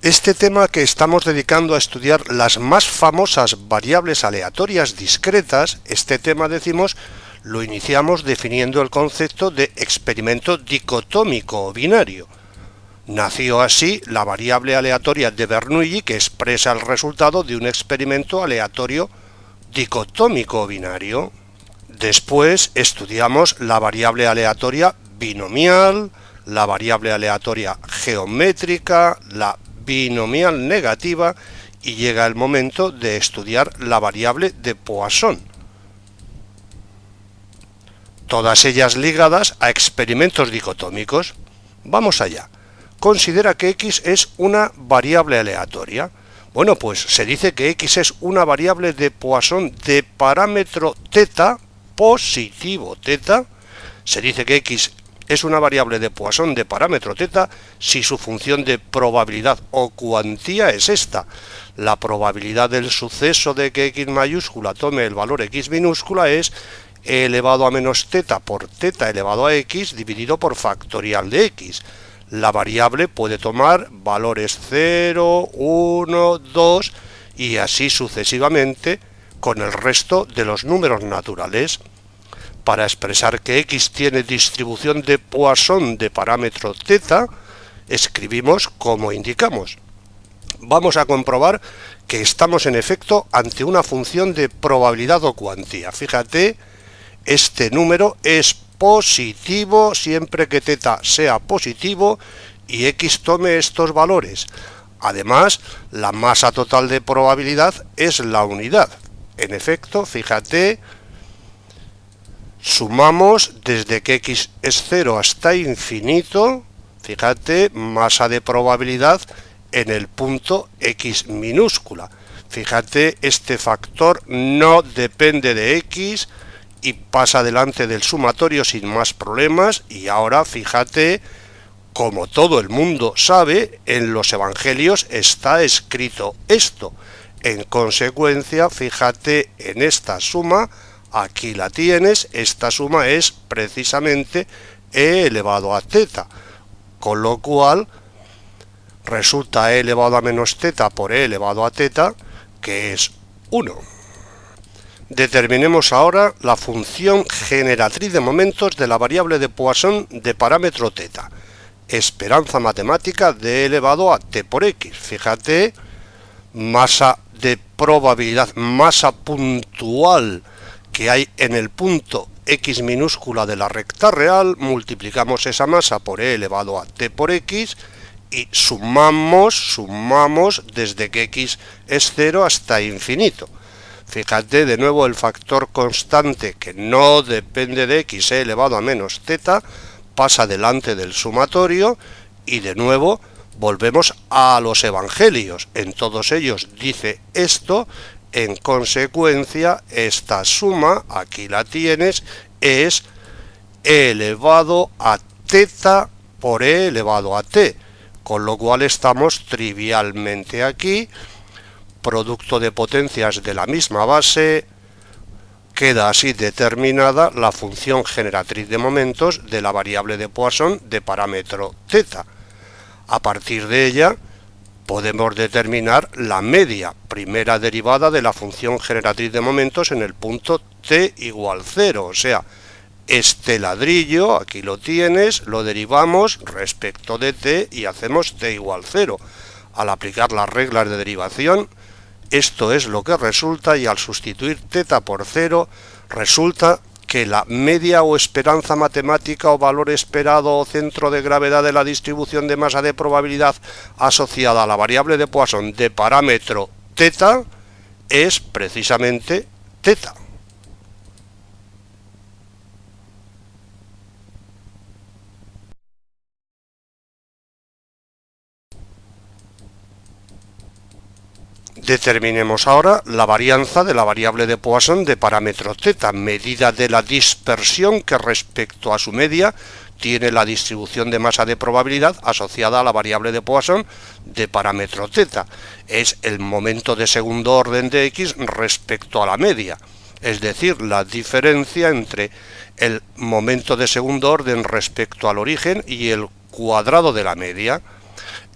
Este tema que estamos dedicando a estudiar las más famosas variables aleatorias discretas, este tema decimos, lo iniciamos definiendo el concepto de experimento dicotómico o binario. Nació así la variable aleatoria de Bernoulli que expresa el resultado de un experimento aleatorio dicotómico o binario. Después estudiamos la variable aleatoria binomial, la variable aleatoria geométrica, la binomial negativa y llega el momento de estudiar la variable de Poisson. Todas ellas ligadas a experimentos dicotómicos. Vamos allá. Considera que x es una variable aleatoria. Bueno, pues se dice que x es una variable de Poisson de parámetro θ, positivo θ. Se dice que x es una variable de Poisson de parámetro θ si su función de probabilidad o cuantía es esta. La probabilidad del suceso de que x mayúscula tome el valor x minúscula es e elevado a menos θ por θ elevado a x dividido por factorial de x. La variable puede tomar valores 0, 1, 2 y así sucesivamente con el resto de los números naturales. Para expresar que x tiene distribución de Poisson de parámetro θ, escribimos como indicamos. Vamos a comprobar que estamos en efecto ante una función de probabilidad o cuantía. Fíjate, este número es positivo siempre que θ sea positivo y x tome estos valores. Además, la masa total de probabilidad es la unidad. En efecto, fíjate, sumamos desde que x es 0 hasta infinito, fíjate, masa de probabilidad en el punto x minúscula. Fíjate, este factor no depende de x y pasa delante del sumatorio sin más problemas. Y ahora fíjate, como todo el mundo sabe, en los evangelios está escrito esto. En consecuencia, fíjate en esta suma, aquí la tienes, esta suma es precisamente e elevado a θ, con lo cual resulta e elevado a menos θ por e elevado a θ, que es 1. Determinemos ahora la función generatriz de momentos de la variable de Poisson de parámetro θ. Esperanza matemática de e elevado a t por x. Fíjate, masa de probabilidad, masa puntual que hay en el punto x minúscula de la recta real, multiplicamos esa masa por e elevado a t por x y sumamos desde que x es 0 hasta infinito. Fíjate de nuevo el factor constante que no depende de x e elevado a menos θ pasa delante del sumatorio y de nuevo volvemos a los evangelios. En todos ellos dice esto. En consecuencia, esta suma, aquí la tienes, es e elevado a θ por e elevado a t, con lo cual estamos trivialmente aquí. Producto de potencias de la misma base, queda así determinada la función generatriz de momentos de la variable de Poisson de parámetro θ. A partir de ella podemos determinar la media, primera derivada de la función generatriz de momentos en el punto t igual 0, o sea, este ladrillo, aquí lo tienes, lo derivamos respecto de t y hacemos t igual 0. Al aplicar las reglas de derivación, esto es lo que resulta, y al sustituir θ por 0, resulta que la media o esperanza matemática o valor esperado o centro de gravedad de la distribución de masa de probabilidad asociada a la variable de Poisson de parámetro θ es precisamente θ. Determinemos ahora la varianza de la variable de Poisson de parámetro θ, medida de la dispersión que respecto a su media tiene la distribución de masa de probabilidad asociada a la variable de Poisson de parámetro θ. Es el momento de segundo orden de x respecto a la media, es decir, la diferencia entre el momento de segundo orden respecto al origen y el cuadrado de la media.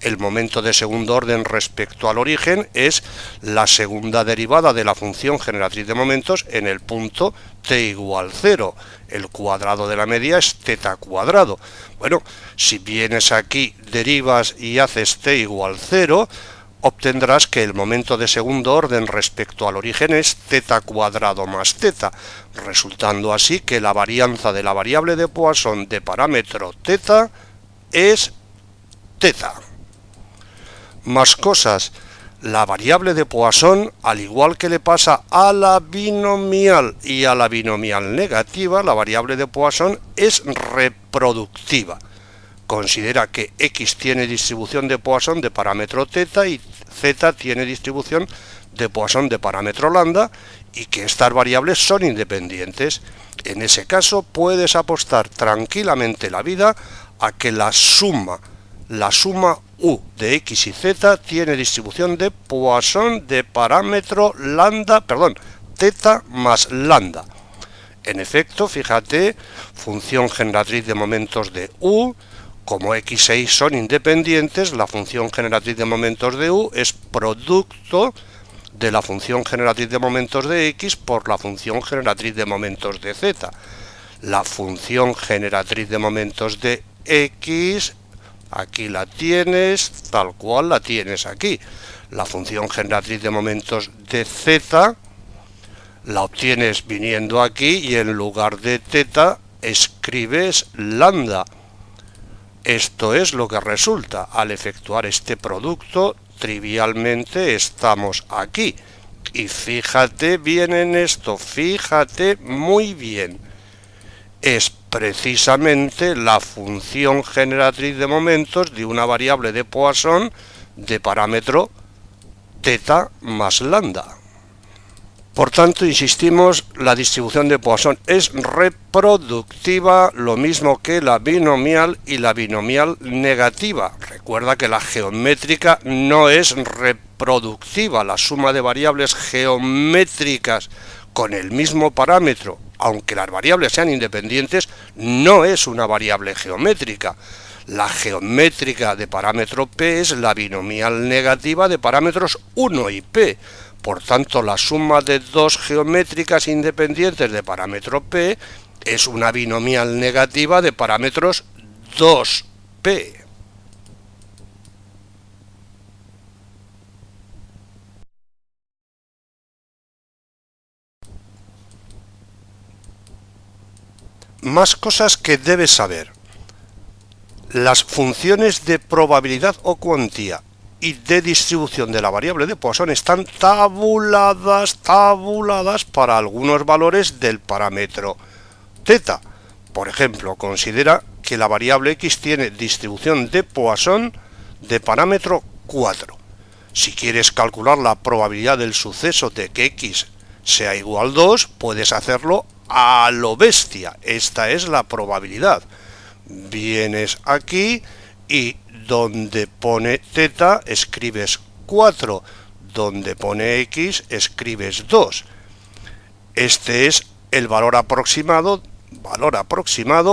El momento de segundo orden respecto al origen es la segunda derivada de la función generatriz de momentos en el punto t igual 0. El cuadrado de la media es θ cuadrado. Bueno, si vienes aquí, derivas y haces t igual 0, obtendrás que el momento de segundo orden respecto al origen es θ cuadrado más θ, resultando así que la varianza de la variable de Poisson de parámetro θ es θ. Más cosas. La variable de Poisson, al igual que le pasa a la binomial y a la binomial negativa, la variable de Poisson es reproductiva. Considera que x tiene distribución de Poisson de parámetro θ y z tiene distribución de Poisson de parámetro lambda y que estas variables son independientes. En ese caso puedes apostar tranquilamente la vida a que la suma u de x y z tiene distribución de Poisson de parámetro θ más lambda. En efecto, fíjate, función generatriz de momentos de u, como x e y son independientes, la función generatriz de momentos de u es producto de la función generatriz de momentos de x por la función generatriz de momentos de z. La función generatriz de momentos de x, aquí la tienes, tal cual la tienes aquí. La función generatriz de momentos de z la obtienes viniendo aquí y en lugar de θ escribes lambda. Esto es lo que resulta. Al efectuar este producto, trivialmente estamos aquí. Y fíjate bien en esto, fíjate muy bien. Es precisamente la función generatriz de momentos de una variable de Poisson de parámetro θ más lambda. Por tanto, insistimos, la distribución de Poisson es reproductiva, lo mismo que la binomial y la binomial negativa. Recuerda que la geométrica no es reproductiva, la suma de variables geométricas con el mismo parámetro, aunque las variables sean independientes, no es una variable geométrica. La geométrica de parámetro p es la binomial negativa de parámetros 1 y p. Por tanto, la suma de dos geométricas independientes de parámetro p es una binomial negativa de parámetros 2p. Más cosas que debes saber. Las funciones de probabilidad o cuantía y de distribución de la variable de Poisson están tabuladas para algunos valores del parámetro θ. Por ejemplo, considera que la variable x tiene distribución de Poisson de parámetro 4. Si quieres calcular la probabilidad del suceso de que x sea igual a 2, puedes hacerlo a lo bestia. Esta es la probabilidad. Vienes aquí y donde pone θ escribes 4, donde pone x escribes 2. Este es el valor aproximado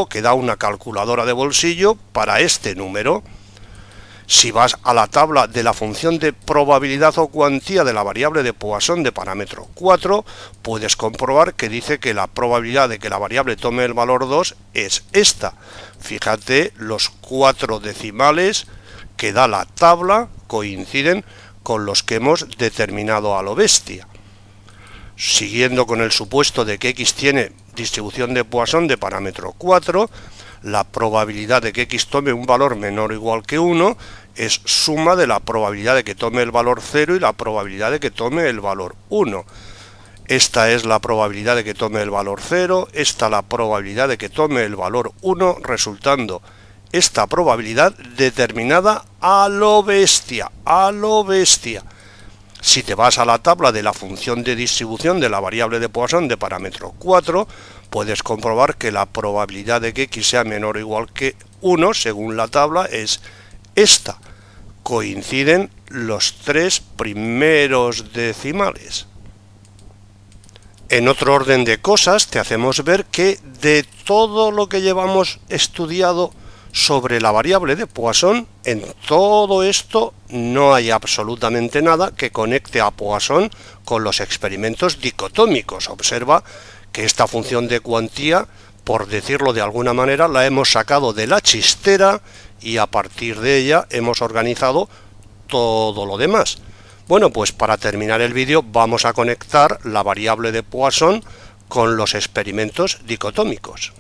que da una calculadora de bolsillo para este número. Si vas a la tabla de la función de probabilidad o cuantía de la variable de Poisson de parámetro 4, puedes comprobar que dice que la probabilidad de que la variable tome el valor 2 es esta. Fíjate, los 4 decimales que da la tabla coinciden con los que hemos determinado a lo bestia. Siguiendo con el supuesto de que x tiene distribución de Poisson de parámetro 4, la probabilidad de que x tome un valor menor o igual que 1 es suma de la probabilidad de que tome el valor 0 y la probabilidad de que tome el valor 1. Esta es la probabilidad de que tome el valor 0, esta la probabilidad de que tome el valor 1, resultando esta probabilidad determinada a lo bestia, Si te vas a la tabla de la función de distribución de la variable de Poisson de parámetro 4, puedes comprobar que la probabilidad de que x sea menor o igual que 1, según la tabla, es esta. Coinciden los 3 primeros decimales. En otro orden de cosas, te hacemos ver que de todo lo que llevamos estudiado, Sobre la variable de Poisson, en todo esto no hay absolutamente nada que conecte a Poisson con los experimentos dicotómicos. Observa que esta función de cuantía, por decirlo de alguna manera, la hemos sacado de la chistera y a partir de ella hemos organizado todo lo demás. Bueno, pues para terminar el vídeo vamos a conectar la variable de Poisson con los experimentos dicotómicos.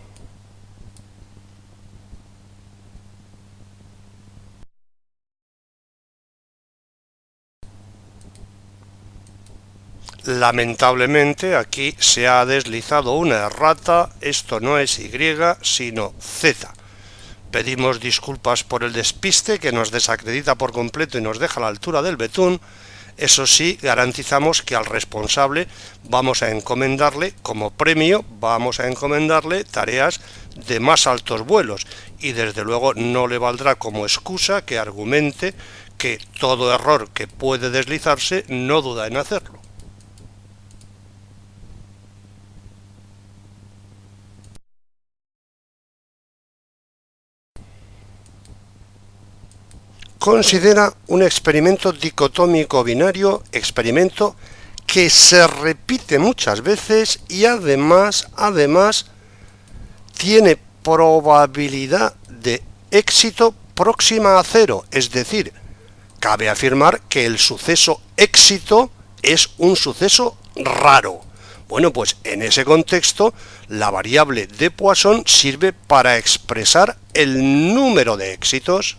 Lamentablemente aquí se ha deslizado una errata, esto no es Y sino Z. Pedimos disculpas por el despiste que nos desacredita por completo y nos deja a la altura del betún. Eso sí, garantizamos que al responsable vamos a encomendarle, como premio, vamos a encomendarle tareas de más altos vuelos y desde luego no le valdrá como excusa que argumente que todo error que puede deslizarse no duda en hacerlo. Considera un experimento dicotómico binario, experimento que se repite muchas veces y además tiene probabilidad de éxito próxima a cero, es decir, cabe afirmar que el suceso éxito es un suceso raro. Bueno, pues en ese contexto la variable de Poisson sirve para expresar el número de éxitos.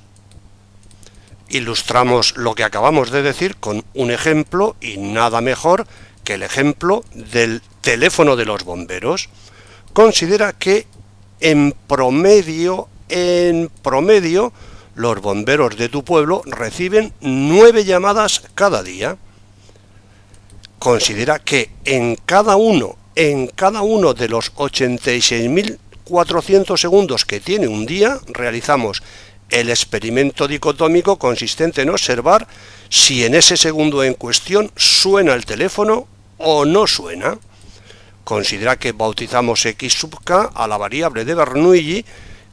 Ilustramos lo que acabamos de decir con un ejemplo y nada mejor que el ejemplo del teléfono de los bomberos. Considera que en promedio, los bomberos de tu pueblo reciben 9 llamadas cada día. Considera que en cada uno de los 86.400 segundos que tiene un día, realizamos el experimento dicotómico consistente en observar si en ese segundo en cuestión suena el teléfono o no suena. Considera que bautizamos x sub k a la variable de Bernoulli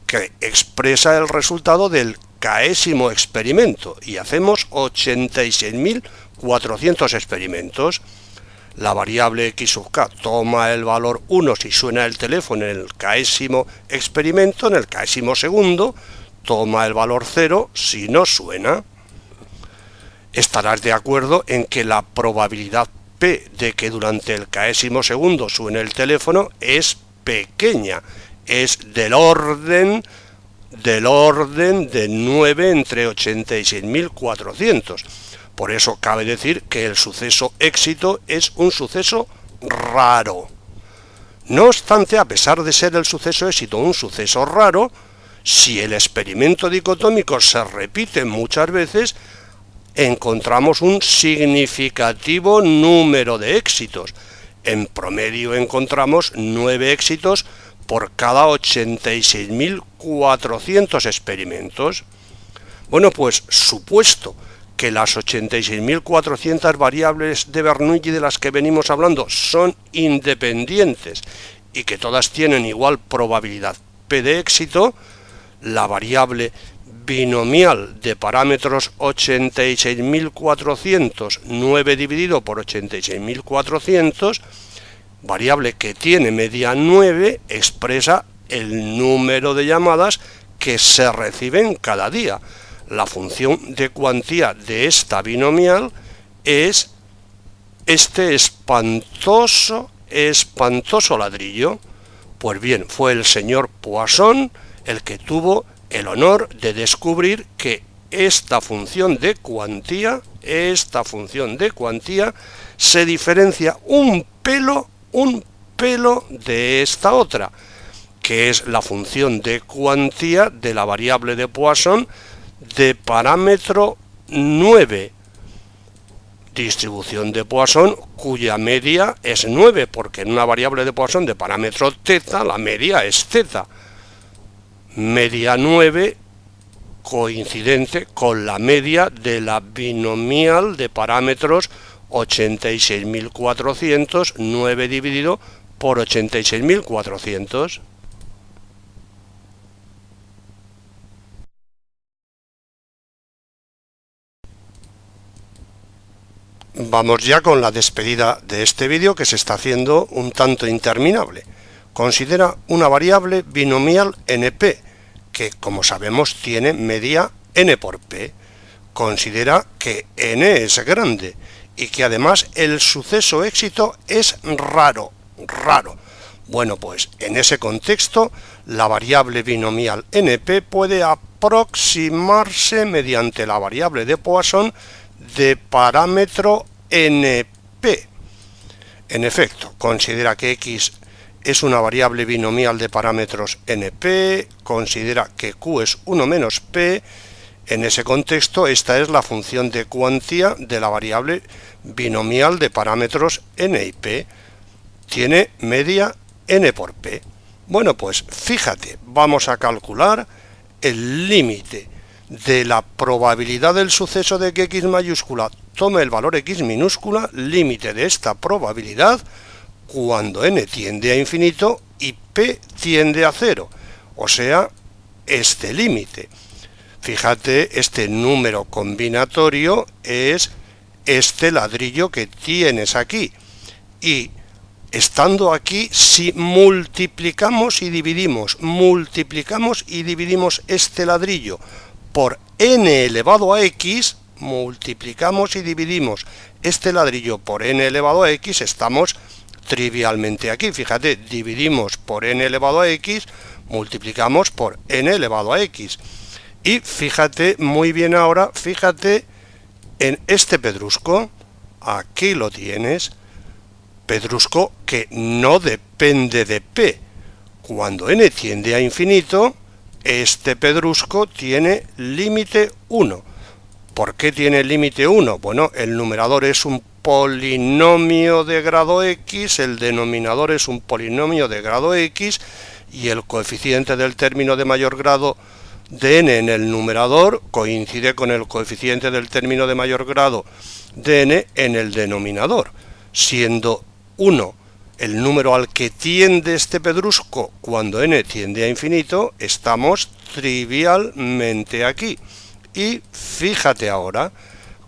que expresa el resultado del késimo experimento y hacemos 86.400 experimentos. La variable x sub k toma el valor 1 si suena el teléfono en el késimo experimento, en el késimo segundo, toma el valor 0 si no suena. Estarás de acuerdo en que la probabilidad P de que durante el késimo segundo suene el teléfono es pequeña, es del orden de 9 entre 86.400. Por eso cabe decir que el suceso éxito es un suceso raro. No obstante, a pesar de ser el suceso éxito un suceso raro, si el experimento dicotómico se repite muchas veces, encontramos un significativo número de éxitos. En promedio encontramos 9 éxitos por cada 86.400 experimentos. Bueno, pues supuesto que las 86.400 variables de Bernoulli de las que venimos hablando son independientes y que todas tienen igual probabilidad P de éxito, la variable binomial de parámetros 86.400, 9 dividido por 86.400, variable que tiene media 9, expresa el número de llamadas que se reciben cada día. La función de cuantía de esta binomial es este espantoso ladrillo. Pues bien, fue el señor Poisson el que tuvo el honor de descubrir que esta función de cuantía se diferencia un pelo de esta otra, que es la función de cuantía de la variable de Poisson de parámetro 9, distribución de Poisson cuya media es 9, porque en una variable de Poisson de parámetro θ la media es z. Media 9 coincidente con la media de la binomial de parámetros 86.400, 9 dividido por 86.400. Vamos ya con la despedida de este vídeo, que se está haciendo un tanto interminable. Considera una variable binomial NP, que como sabemos tiene media n por p. Considera que n es grande y que además el suceso éxito es raro. Bueno, pues en ese contexto la variable binomial NP puede aproximarse mediante la variable de Poisson de parámetro NP. En efecto, considera que X es una variable binomial de parámetros NP, considera que Q es 1 menos P. En ese contexto, esta es la función de cuantía de la variable binomial de parámetros N y P. Tiene media N por P. Bueno, pues fíjate, vamos a calcular el límite de la probabilidad del suceso de que X mayúscula tome el valor X minúscula, límite de esta probabilidad cuando n tiende a infinito y p tiende a 0, o sea, este límite. Fíjate, este número combinatorio es este ladrillo que tienes aquí, y estando aquí, si multiplicamos y dividimos este ladrillo por n elevado a x, multiplicamos y dividimos este ladrillo por n elevado a x, estamos trivialmente aquí. Fíjate, dividimos por n elevado a x, multiplicamos por n elevado a x. Y fíjate muy bien ahora, fíjate en este pedrusco, aquí lo tienes, pedrusco que no depende de p. Cuando n tiende a infinito, este pedrusco tiene límite 1. ¿Por qué tiene límite 1? Bueno, el numerador es un polinomio de grado x, el denominador es un polinomio de grado x, y el coeficiente del término de mayor grado de n en el numerador coincide con el coeficiente del término de mayor grado de n en el denominador, siendo 1 el número al que tiende este pedrusco cuando n tiende a infinito, estamos trivialmente aquí. Y fíjate ahora,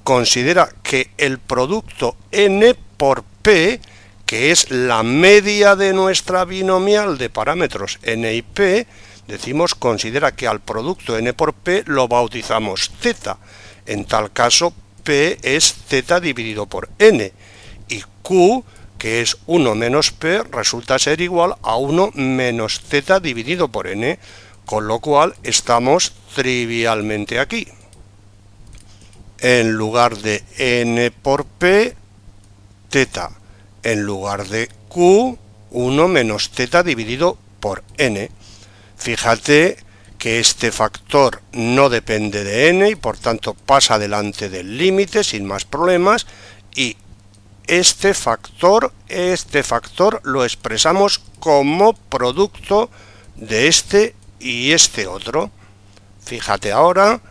considera que el producto n por p, que es la media de nuestra binomial de parámetros n y p, decimos, considera que al producto n por p lo bautizamos θ. En tal caso, p es θ dividido por n, y q, que es 1 menos p, resulta ser igual a 1 menos θ dividido por n, con lo cual estamos trivialmente aquí. En lugar de n por p, θ. En lugar de q, 1 menos θ dividido por n. Fíjate que este factor no depende de n y por tanto pasa delante del límite sin más problemas, y este factor lo expresamos como producto de este y este otro. Fíjate ahora,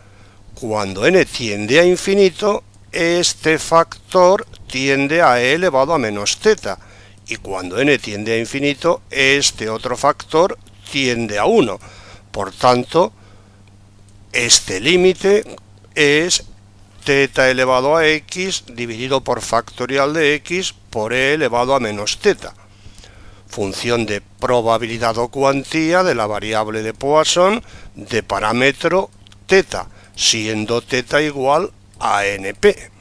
cuando n tiende a infinito, este factor tiende a e elevado a menos θ, y cuando n tiende a infinito, este otro factor tiende a 1. Por tanto, este límite es θ elevado a x dividido por factorial de x por e elevado a menos θ. Función de probabilidad o cuantía de la variable de Poisson de parámetro θ, siendo θ igual a np.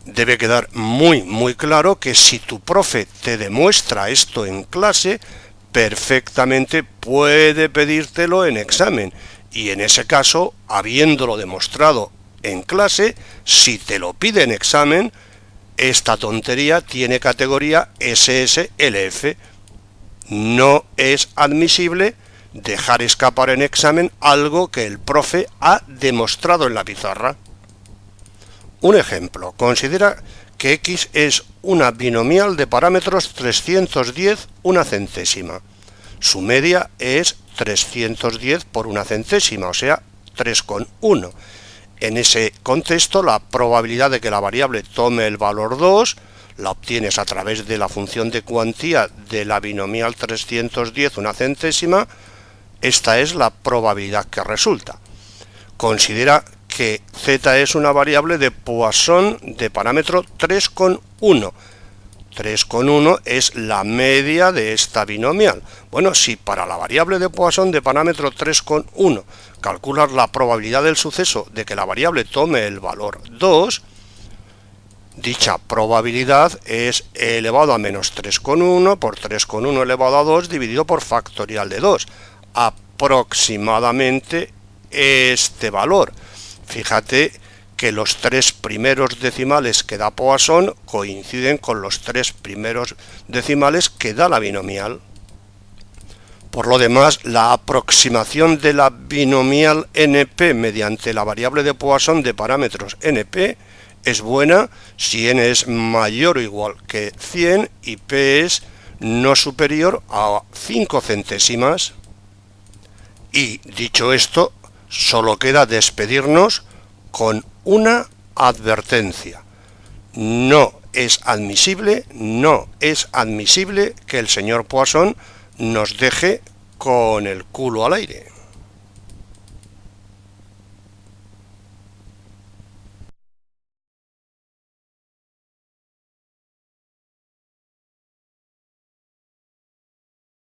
Debe quedar muy claro que si tu profe te demuestra esto en clase, perfectamente puede pedírtelo en examen, y en ese caso, habiéndolo demostrado en clase, si te lo pide en examen, esta tontería tiene categoría SSLF. No es admisible dejar escapar en examen algo que el profe ha demostrado en la pizarra. Un ejemplo, considera que X es una binomial de parámetros 310 una centésima. Su media es 310 por una centésima, o sea, 3,1. En ese contexto, la probabilidad de que la variable tome el valor 2 la obtienes a través de la función de cuantía de la binomial 310 una centésima. Esta es la probabilidad que resulta. Considera que z es una variable de Poisson de parámetro 3,1. 3,1 es la media de esta binomial. Bueno, si para la variable de Poisson de parámetro 3,1 calculas la probabilidad del suceso de que la variable tome el valor 2, dicha probabilidad es e elevado a menos 3,1 por 3,1 elevado a 2 dividido por factorial de 2. Aproximadamente este valor. Fíjate que los 3 primeros decimales que da Poisson coinciden con los 3 primeros decimales que da la binomial. Por lo demás, la aproximación de la binomial NP mediante la variable de Poisson de parámetros NP es buena si n es mayor o igual que 100 y p es no superior a 5 centésimas. Y dicho esto, solo queda despedirnos con una advertencia. No es admisible que el señor Poisson nos deje con el culo al aire.